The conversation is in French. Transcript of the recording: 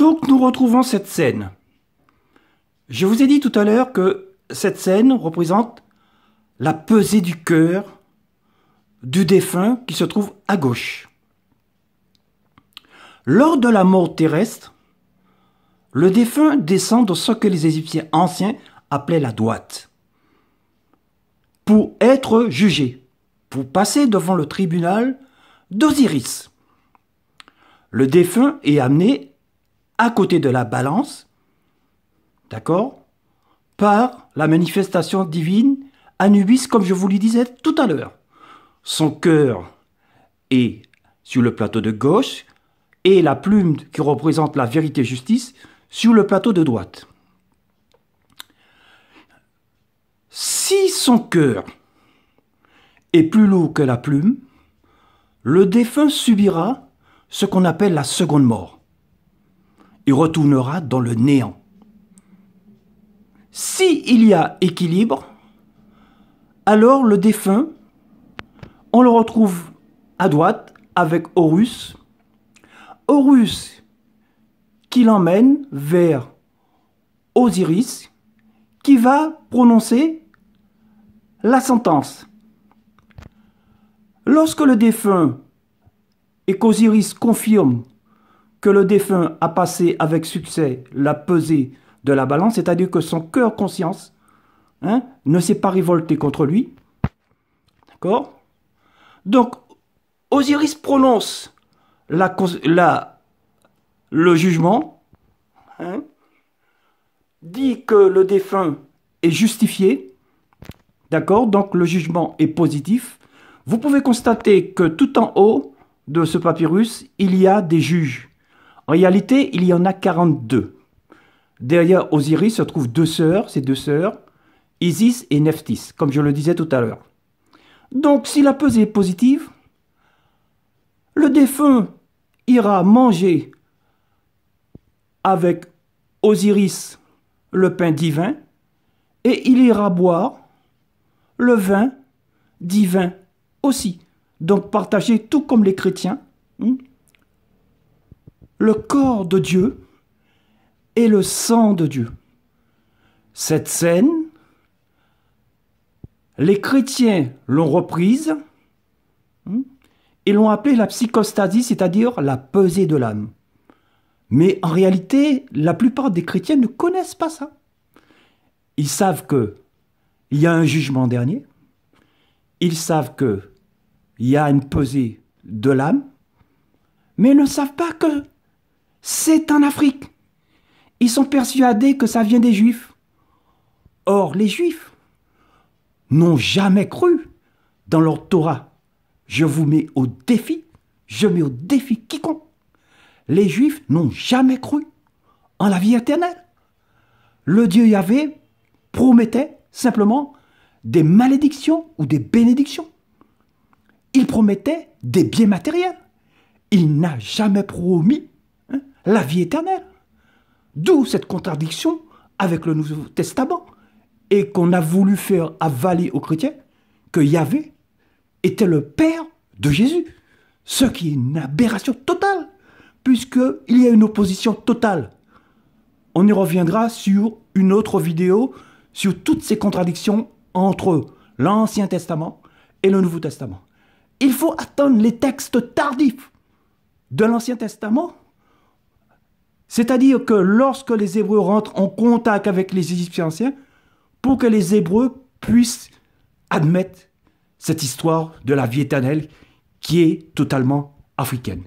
Donc nous retrouvons cette scène. Je vous ai dit tout à l'heure que cette scène représente la pesée du cœur du défunt qui se trouve à gauche. Lors de la mort terrestre, le défunt descend dans ce que les Égyptiens anciens appelaient la droite pour être jugé, pour passer devant le tribunal d'Osiris. Le défunt est amené à côté de la balance, d'accord, par la manifestation divine Anubis, comme je vous le disais tout à l'heure. Son cœur est sur le plateau de gauche et la plume qui représente la vérité et justice sur le plateau de droite. Si son cœur est plus lourd que la plume, le défunt subira ce qu'on appelle la seconde mort. Il retournera dans le néant. S'il y a équilibre, alors le défunt, on le retrouve à droite avec Horus. Horus qui l'emmène vers Osiris qui va prononcer la sentence. Lorsque le défunt et qu'Osiris confirme que le défunt a passé avec succès la pesée de la balance, c'est-à-dire que son cœur conscience ne s'est pas révolté contre lui. D'accord? Donc, Osiris prononce le jugement, dit que le défunt est justifié, d'accord? Donc, le jugement est positif. Vous pouvez constater que tout en haut de ce papyrus, il y a des juges. En réalité, il y en a 42. Derrière Osiris se trouvent deux sœurs, ces deux sœurs, Isis et Nephthys, comme je le disais tout à l'heure. Donc, si la pesée est positive, le défunt ira manger avec Osiris le pain divin et il ira boire le vin divin aussi. Donc, partager tout comme les chrétiens le corps de Dieu et le sang de Dieu. Cette scène, les chrétiens l'ont reprise et l'ont appelée la psychostasie, c'est-à-dire la pesée de l'âme. Mais en réalité, la plupart des chrétiens ne connaissent pas ça. Ils savent qu'il y a un jugement dernier, ils savent qu'il y a une pesée de l'âme, mais ils ne savent pas que c'est en Afrique. Ils sont persuadés que ça vient des Juifs. Or, les Juifs n'ont jamais cru dans leur Torah. Je vous mets au défi, je mets au défi quiconque. Les Juifs n'ont jamais cru en la vie éternelle. Le Dieu Yahvé promettait simplement des malédictions ou des bénédictions. Il promettait des biens matériels. Il n'a jamais promis la vie éternelle. D'où cette contradiction avec le Nouveau Testament et qu'on a voulu faire avaler aux chrétiens que Yahvé était le Père de Jésus. Ce qui est une aberration totale, puisqu'il y a une opposition totale. On y reviendra sur une autre vidéo, sur toutes ces contradictions entre l'Ancien Testament et le Nouveau Testament. Il faut attendre les textes tardifs de l'Ancien Testament, c'est-à-dire que lorsque les Hébreux rentrent en contact avec les Égyptiens anciens, pour que les Hébreux puissent admettre cette histoire de la vie éternelle qui est totalement africaine.